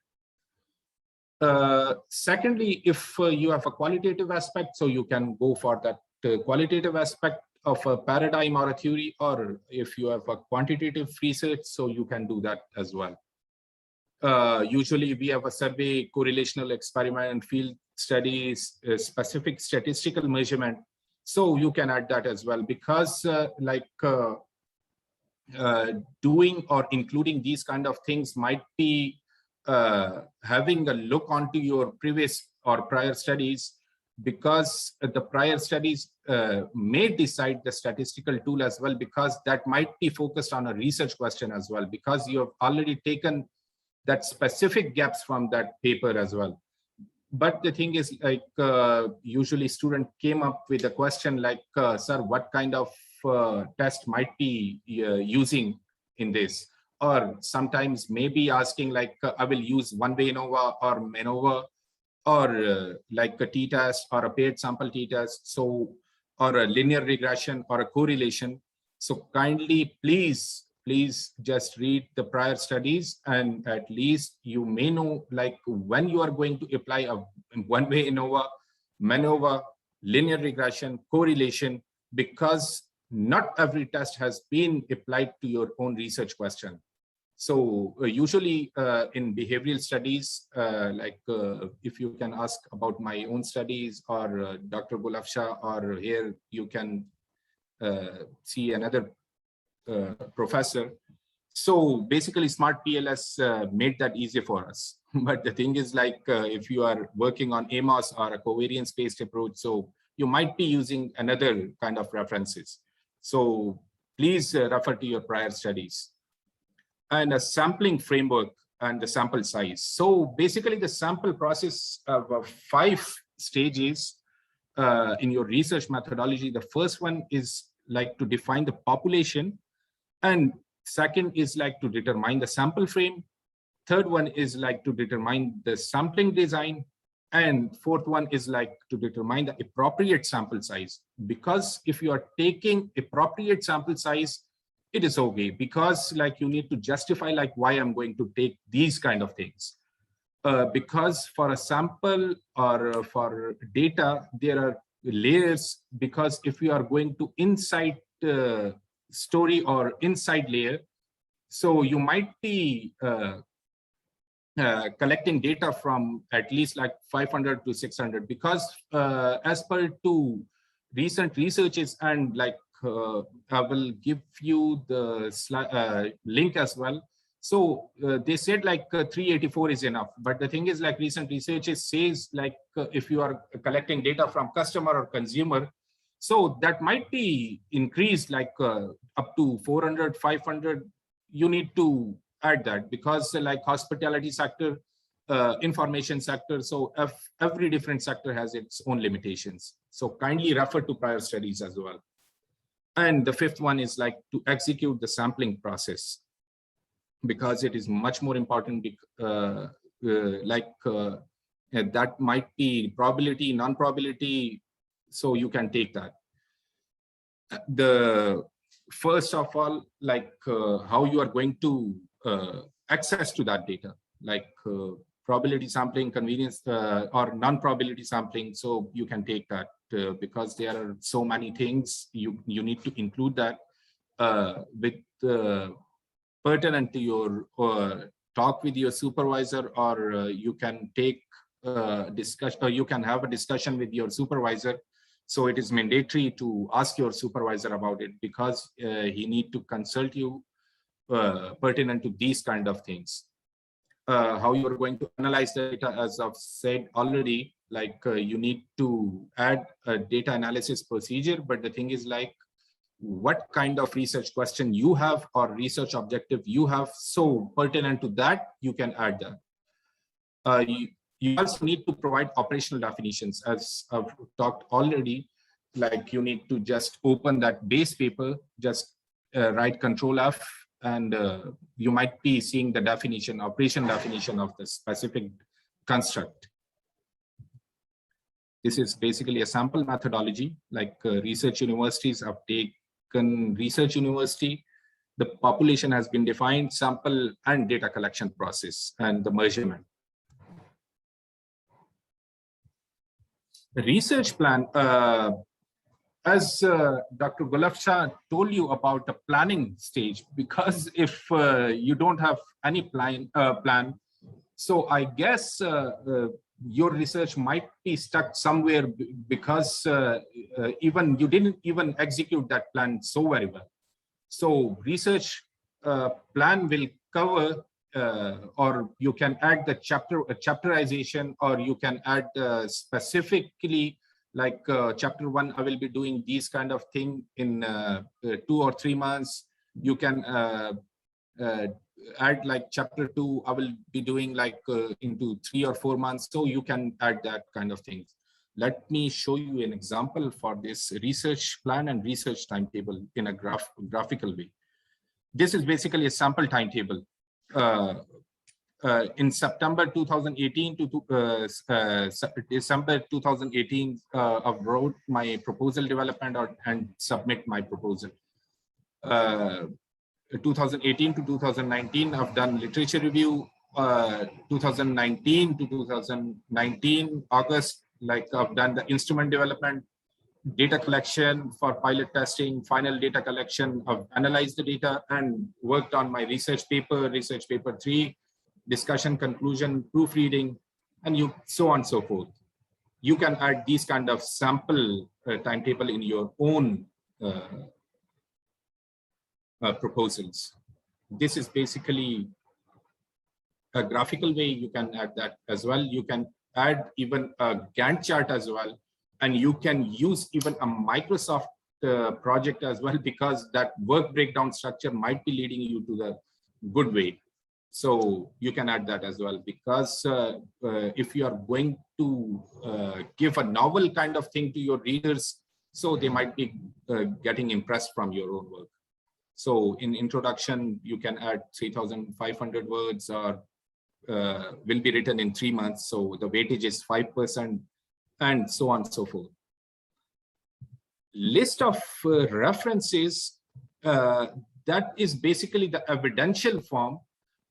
[SPEAKER 3] Secondly, if you have a qualitative aspect, so you can go for that qualitative aspect of a paradigm or a theory, or if you have a quantitative research, so you can do that as well. Usually we have a survey, correlational experiment, field studies, specific statistical measurement. So you can add that as well, because doing or including these kind of things might be having a look onto your previous or prior studies, because the prior studies may decide the statistical tool as well, because that might be focused on a research question as well, because you have already taken that specific gaps from that paper as well. But the thing is, like, usually student came up with a question like, sir, what kind of test might be using in this? Or sometimes maybe asking like, I will use one-way ANOVA or MANOVA, or like a t-test or a paired sample t-test, so, or a linear regression or a correlation. So kindly, please just read the prior studies, and at least you may know like when you are going to apply a one-way ANOVA, MANOVA, linear regression, correlation, because not every test has been applied to your own research question. So usually in behavioral studies, if you can ask about my own studies or Dr. Gul Afshar, or here you can see another professor. So basically Smart PLS made that easier for us. But the thing is, like, if you are working on AMOS or a covariance-based approach, so you might be using another kind of references. So please refer to your prior studies. And a sampling framework and the sample size. So basically the sample process of 5 stages in your research methodology. The first one is like to define the population, and second is like to determine the sample frame. Third one is like to determine the sampling design. And fourth one is like to determine the appropriate sample size. Because if you are taking appropriate sample size, it is okay, because like you need to justify like why I'm going to take these kind of things. Because for a sample or for data, there are layers, because if you are going to insight story or insight layer, so you might be collecting data from at least like 500 to 600, because as per to recent researches, and like I will give you the link as well. So they said like 384 is enough, but the thing is, like, recent researches says like if you are collecting data from customer or consumer, so that might be increased like up to 400, 500. You need to add that, because like hospitality sector, information sector, so every different sector has its own limitations. So kindly refer to prior studies as well. And the fifth one is like to execute the sampling process, because it is much more important. That might be probability, non-probability, so you can take that. The first of all, like how you are going to access to that data, like probability sampling, convenience, or non-probability sampling, so you can take that. Because there are so many things you need to include that with pertinent to your talk with your supervisor, or you can take discussion, or you can have a discussion with your supervisor. So it is mandatory to ask your supervisor about it, because he need to consult you pertinent to these kind of things. How you are going to analyze the data, as I've said already, like you need to add a data analysis procedure. But the thing is, like, what kind of research question you have or research objective you have, so pertinent to that, you can add that. You also need to provide operational definitions, as I've talked already. Like you need to just open that base paper, just write Control F, and you might be seeing the definition, operation definition of the specific construct. This is basically a sample methodology. Like research universities have taken research university, the population has been defined, sample and data collection process, and the measurement. The research plan, as Dr. Gul Afshar told you about the planning stage, because if you don't have any plan, So I guess your research might be stuck somewhere because even you didn't even execute that plan so very well. So research plan will cover, or you can add the chapterization, or you can add specifically like chapter 1, I will be doing these kind of thing in 2 or 3 months. You can add like chapter 2, I will be doing like into 3 or 4 months. So you can add that kind of things. Let me show you an example for this research plan and research timetable in a graphical way. This is basically a sample timetable. In September 2018 to December 2018, I wrote my proposal development and submit my proposal. 2018 to 2019, I've done literature review. 2019 to 2019, August, like I've done the instrument development, data collection for pilot testing, final data collection. I've analyzed the data and worked on my research paper 3, discussion, conclusion, proofreading, and so on and so forth. You can add these kind of sample timetable in your own proposals. This is basically a graphical way. You can add that as well. You can add even a Gantt chart as well. And you can use even a Microsoft project as well, because that work breakdown structure might be leading you to the good way. So you can add that as well, because if you are going to give a novel kind of thing to your readers, so they might be getting impressed from your own work. So in introduction, you can add 3,500 words, or will be written in 3 months. So the weightage is 5%, and so on and so forth. List of references, that is basically the evidential form.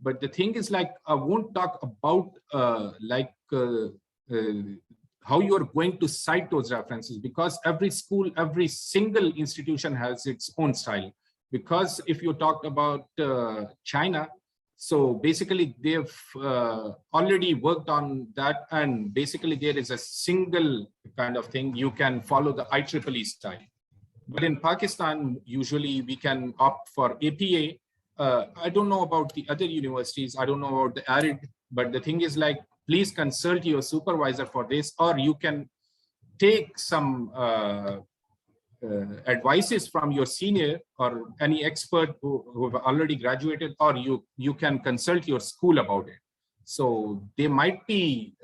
[SPEAKER 3] But the thing is, like, I won't talk about how you are going to cite those references, because every school, every single institution has its own style. Because if you talked about China, so basically they've already worked on that, and basically there is a single kind of thing. You can follow the IEEE style. But in Pakistan, usually we can opt for APA. I don't know about the other universities. I don't know about the ARID, but the thing is, like, please consult your supervisor for this, or you can take some advices from your senior or any expert who have already graduated, or you can consult your school about it. So they might be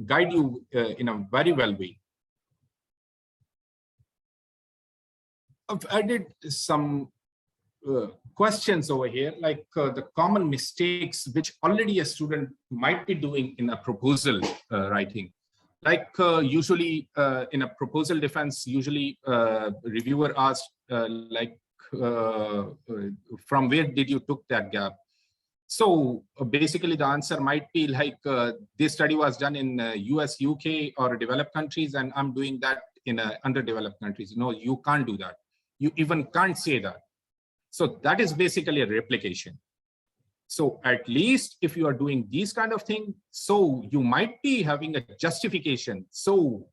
[SPEAKER 3] guide you in a very well way. I've added some questions over here, like the common mistakes which already a student might be doing in a proposal writing. Like usually in a proposal defense, usually reviewer asks from where did you took that gap? So basically the answer might be like this study was done in US, UK, or developed countries, and I'm doing that in underdeveloped countries. No, you can't do that. You even can't say that. So that is basically a replication. So at least if you are doing these kind of things, so you might be having a justification. So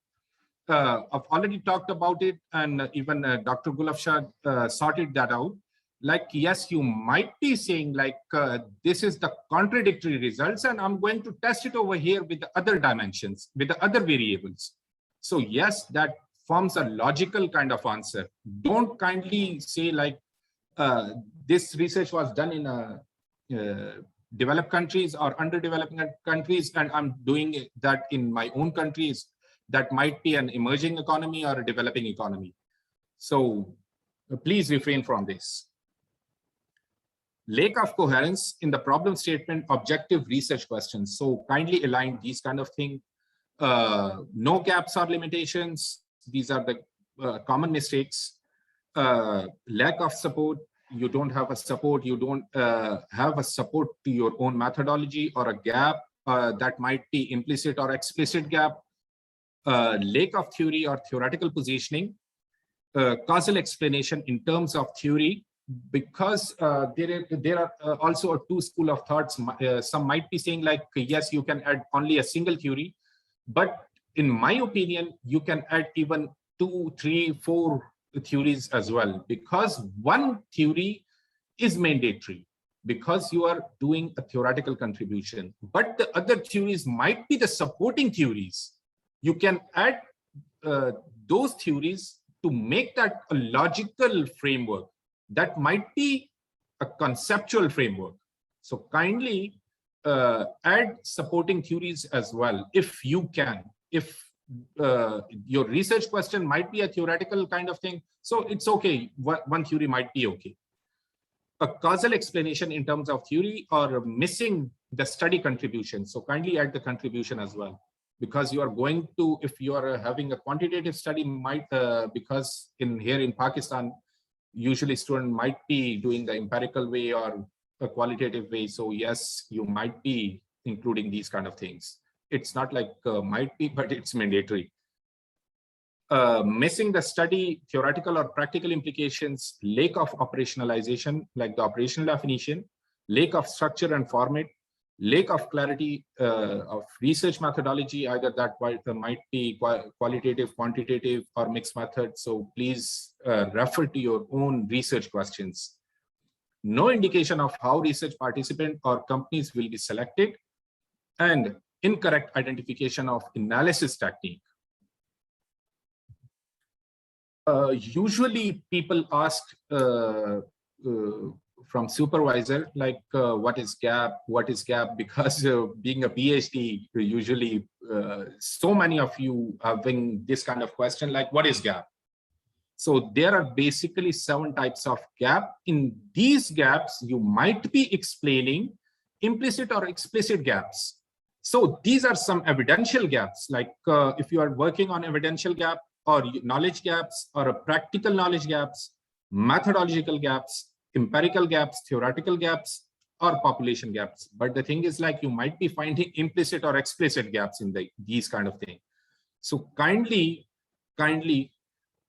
[SPEAKER 3] I've already talked about it, and even Dr. Gul Afshar sorted that out. Like, yes, you might be saying like, this is the contradictory results, and I'm going to test it over here with the other dimensions, with the other variables. So yes, that forms a logical kind of answer. Don't kindly say like, this research was done in developed countries or underdeveloped countries, and I'm doing that in my own countries. That might be an emerging economy or a developing economy. So please refrain from this. Lack of coherence in the problem statement, objective research questions. So kindly align these kind of things. No gaps or limitations. These are the common mistakes. Lack of support. You don't have a support. You don't have a support to your own methodology, or a gap that might be implicit or explicit gap. Lack of theory or theoretical positioning. Causal explanation in terms of theory, because there are also two school of thoughts. Some might be saying like, yes, you can add only a single theory, but in my opinion, you can add even 2, 3, 4 theories as well, because one theory is mandatory because you are doing a theoretical contribution, but the other theories might be the supporting theories. You can add those theories to make that a logical framework. That might be a conceptual framework. So kindly add supporting theories as well, if you can. If your research question might be a theoretical kind of thing, so it's okay. One theory might be okay. A causal explanation in terms of theory or missing the study contribution. So kindly add the contribution as well, because you are going to, if you are having a quantitative study, might because here in Pakistan, usually student might be doing the empirical way or a qualitative way. So yes, you might be including these kind of things. It's not like might be, but it's mandatory. Missing the study, theoretical or practical implications, lack of operationalization, like the operational definition, lack of structure and format, lack of clarity of research methodology, either that might be qualitative, quantitative, or mixed method. So please refer to your own research questions. No indication of how research participant or companies will be selected, and incorrect identification of analysis technique. Usually people ask from supervisor, like what is gap, because being a PhD, usually so many of you having this kind of question, like what is gap? So there are basically 7 types of gap. In these gaps, you might be explaining implicit or explicit gaps. So these are some evidential gaps, like if you are working on evidential gap, or knowledge gaps, or a practical knowledge gaps, methodological gaps, empirical gaps, theoretical gaps, or population gaps. But the thing is, like, you might be finding implicit or explicit gaps in these kind of things. So kindly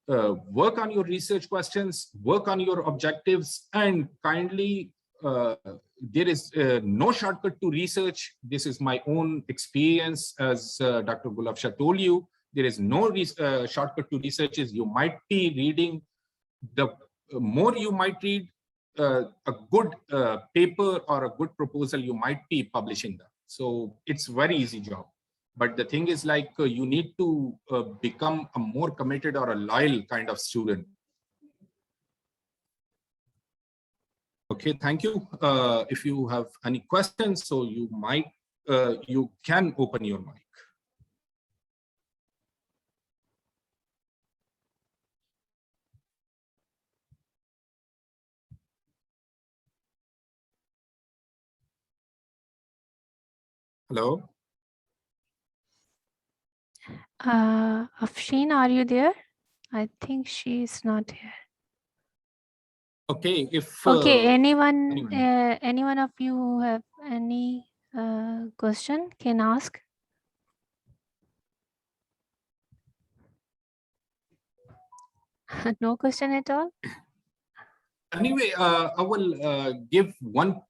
[SPEAKER 3] work on your research questions, work on your objectives, and kindly, there is no shortcut to research. This is my own experience, as Dr. Gul Afshar told you. There is no shortcut to research. You might be reading, the more you might read a good paper or a good proposal, you might be publishing that. So it's very easy job. But the thing is, like, you need to become a more committed or a loyal kind of student. Okay, thank you. If you have any questions, so you can open your mic. Hello.
[SPEAKER 2] Afshin, are you there? I think she is not here.
[SPEAKER 3] Okay, if
[SPEAKER 2] okay, anyone of you who have any question can ask. No question at all?
[SPEAKER 3] Anyway, I will give one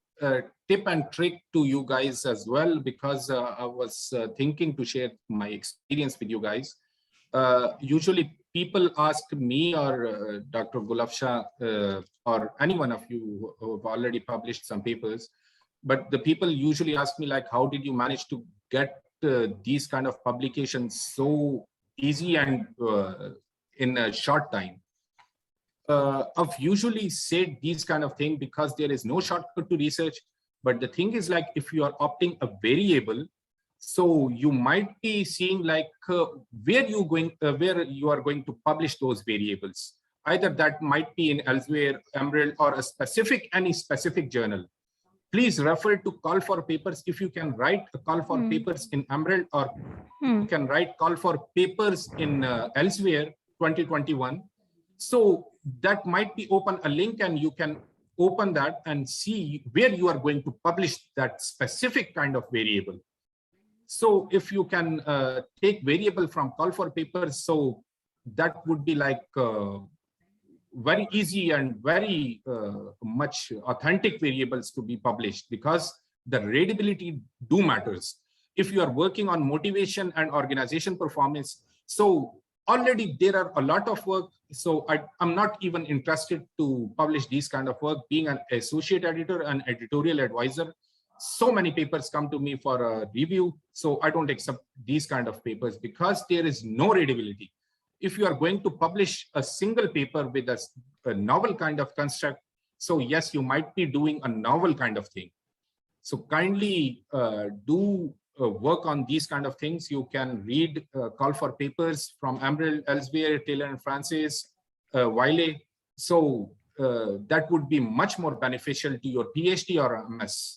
[SPEAKER 3] tip and trick to you guys as well, because I was thinking to share my experience with you guys. Usually people ask me or Dr. Gul Afshar or any one of you who have already published some papers, but the people usually ask me, like, how did you manage to get these kind of publications so easy and in a short time? I've usually said these kind of things because there is no shortcut to research. But the thing is, like, if you are opting a variable, so you might be seeing, like, where you are going to publish those variables. Either that might be in Elsevier, Emerald, or any specific journal. Please refer to call for papers. If you can write a call for papers in Emerald, or you can write call for papers in Elsevier 2021. So that might be open a link, and you can open that and see where you are going to publish that specific kind of variable. So if you can take variable from call for papers, so that would be like very easy and very much authentic variables to be published, because the readability do matters. If you are working on motivation and organization performance, so already there are a lot of work. So I'm not even interested to publish these kind of work. Being an associate editor and editorial advisor, so many papers come to me for a review. So I don't accept these kind of papers because there is no readability. If you are going to publish a single paper with a novel kind of construct, so yes, you might be doing a novel kind of thing. So kindly do work on these kind of things. You can read call for papers from Ambrell, Elsewhere, Taylor and Francis, Wiley. So that would be much more beneficial to your PhD or MS.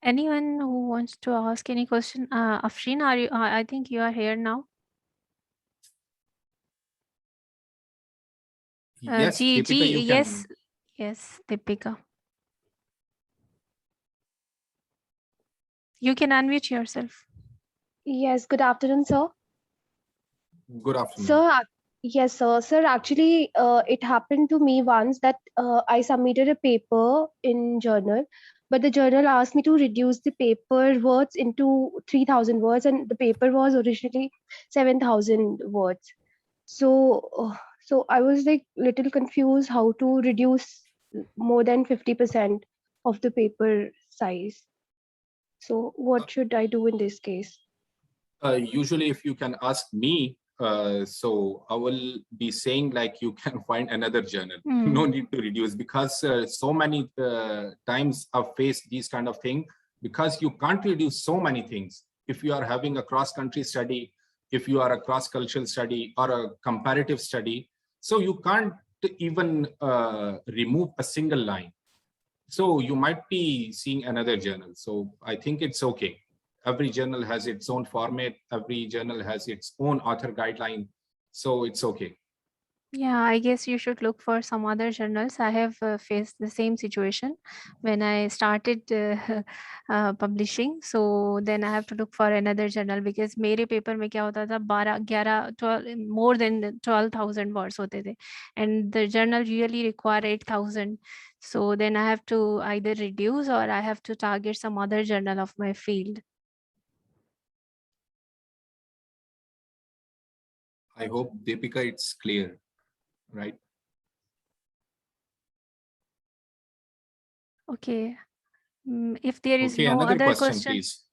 [SPEAKER 2] Anyone who wants to ask any question? Afshin, are you? I think you are here now.
[SPEAKER 3] Yes, Deepika, you
[SPEAKER 2] yes,
[SPEAKER 3] can.
[SPEAKER 2] yes, Deepika. You can unmute yourself.
[SPEAKER 4] Yes, good afternoon, sir.
[SPEAKER 3] Good afternoon.
[SPEAKER 4] Sir, yes, sir. Sir, actually, it happened to me once that I submitted a paper in journal, but the journal asked me to reduce the paper words into 3,000 words, and the paper was originally 7,000 words. So, so I was like little confused how to reduce more than 50% of the paper size. So, what should I do in this case?
[SPEAKER 3] Usually, if you can ask me, so I will be saying like you can find another journal. No need to reduce, because so many times I've faced these kind of thing, because you can't reduce so many things. If you are having a cross-country study, if you are a cross-cultural study or a comparative study, so you can't even remove a single line. So you might be seeing another journal. So I think it's okay. Every journal has its own format. Every journal has its own author guideline. So it's okay.
[SPEAKER 2] Yeah, I guess you should look for some other journals. I have faced the same situation when I started publishing. So then I have to look for another journal, because मेरे paper में क्या होता था 12, 11, 12, more than 12,000 words होते थे, and the journal really require 8,000. So then I have to either reduce or I have to target some other journal of my field.
[SPEAKER 3] I hope, Deepika, it's clear, right?
[SPEAKER 2] Okay. If there is
[SPEAKER 3] Okay,
[SPEAKER 2] no
[SPEAKER 3] another
[SPEAKER 2] other
[SPEAKER 3] question, please.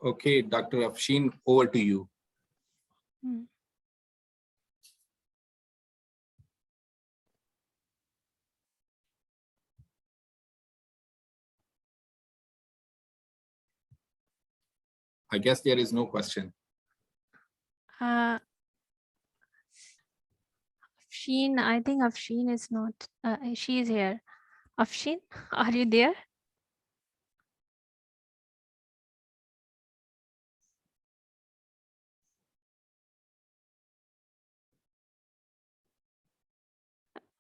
[SPEAKER 3] Okay, Dr. Afshin, over to you. I guess there is no question.
[SPEAKER 2] Afshin, I think Afshin is not, she is here. Afshin, are you there?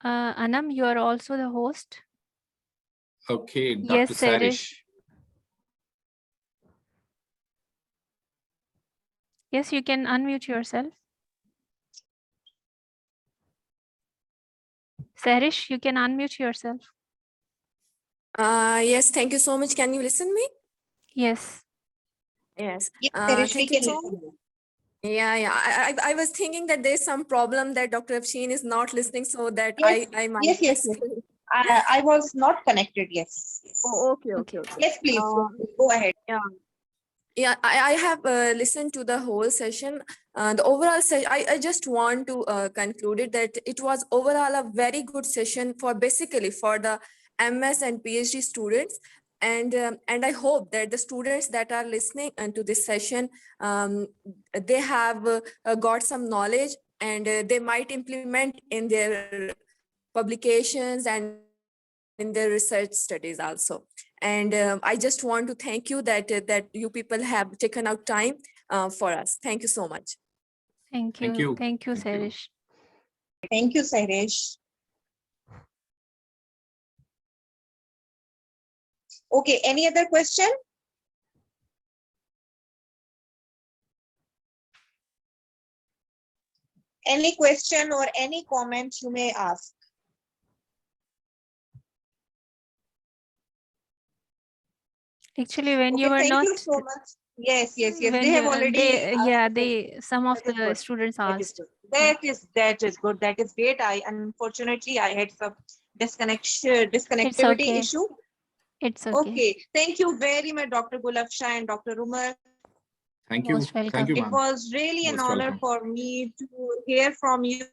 [SPEAKER 2] Anam, you are also the host.
[SPEAKER 3] Okay, Dr.
[SPEAKER 2] Yes,
[SPEAKER 3] Sarish.
[SPEAKER 2] Yes, you can unmute yourself. Sarish, you can unmute yourself.
[SPEAKER 5] Yes, thank you so much. Can you listen me?
[SPEAKER 2] Yes.
[SPEAKER 5] Yes.
[SPEAKER 1] Yes, Sarish, we
[SPEAKER 5] Thank you
[SPEAKER 1] can
[SPEAKER 5] so
[SPEAKER 1] listen.
[SPEAKER 5] much. Yeah. I was thinking that there's some problem that Dr. Afshin is not listening, so that
[SPEAKER 1] Yes,
[SPEAKER 5] I might.
[SPEAKER 1] yes. I was not connected. Yes.
[SPEAKER 5] Oh, okay.
[SPEAKER 1] Yes, please go ahead.
[SPEAKER 5] Yeah, I have listened to the whole session. The overall session, I just want to conclude it that it was overall a very good session for basically for the MS and PhD students. And I hope that the students that are listening to this session, they have got some knowledge, and they might implement in their publications and in their research studies also. And I just want to thank you that you people have taken out time for us. Thank you so much.
[SPEAKER 2] Thank you.
[SPEAKER 3] Thank you.
[SPEAKER 2] Thank you,
[SPEAKER 3] Thank you.
[SPEAKER 2] Sarish.
[SPEAKER 1] Thank you, Sarish. Okay, any other question? Any question or any comment you may ask?
[SPEAKER 2] Actually, when you
[SPEAKER 1] Okay,
[SPEAKER 2] were
[SPEAKER 1] thank
[SPEAKER 2] not,
[SPEAKER 1] you so much. Yes, yes, yes.
[SPEAKER 2] when
[SPEAKER 1] They have
[SPEAKER 2] you,
[SPEAKER 1] already
[SPEAKER 2] yeah,
[SPEAKER 1] asked the
[SPEAKER 2] some of
[SPEAKER 1] That is
[SPEAKER 2] the
[SPEAKER 1] good.
[SPEAKER 2] students
[SPEAKER 1] That is
[SPEAKER 2] asked.
[SPEAKER 1] good. That is good. That is great. Unfortunately I had some disconnectivity
[SPEAKER 2] okay.
[SPEAKER 1] issue.
[SPEAKER 2] It's okay.
[SPEAKER 1] Okay. Thank you very much, Dr. Gulafsha and Dr. Umar.
[SPEAKER 3] Thank you.
[SPEAKER 2] Most welcome.
[SPEAKER 3] Thank you,
[SPEAKER 1] It
[SPEAKER 3] ma'am.
[SPEAKER 1] was really an
[SPEAKER 3] Most
[SPEAKER 1] honor
[SPEAKER 3] welcome.
[SPEAKER 1] for me to hear from you,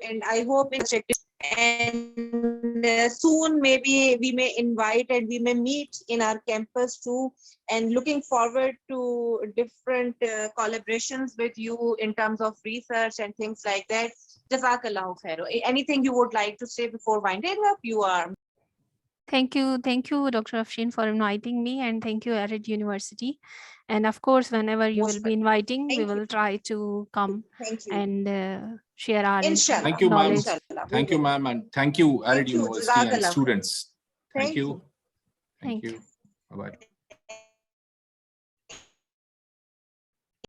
[SPEAKER 1] and I hope it's and soon maybe we may invite and we may meet in our campus too, and looking forward to different collaborations with you in terms of research and things like that. Jazakallahu khair. Anything you would like to say before winding up? You are.
[SPEAKER 2] Thank you, Dr. Afshin, for inviting me, and thank you, Arid University. And of course, whenever you will
[SPEAKER 1] Most
[SPEAKER 2] be inviting, we
[SPEAKER 1] Thank you.
[SPEAKER 2] will try to come
[SPEAKER 1] Thank you.
[SPEAKER 2] and share our
[SPEAKER 1] Inshallah.
[SPEAKER 3] Thank you, ma'am.
[SPEAKER 2] knowledge.
[SPEAKER 1] Inshallah.
[SPEAKER 3] Thank you, ma'am. And thank you, Arid
[SPEAKER 1] Thank you.
[SPEAKER 3] University and
[SPEAKER 1] Jazakallah.
[SPEAKER 3] students. Thank
[SPEAKER 1] Thank
[SPEAKER 3] you.
[SPEAKER 1] you.
[SPEAKER 3] Thank
[SPEAKER 2] Thank
[SPEAKER 3] you. Bye-bye.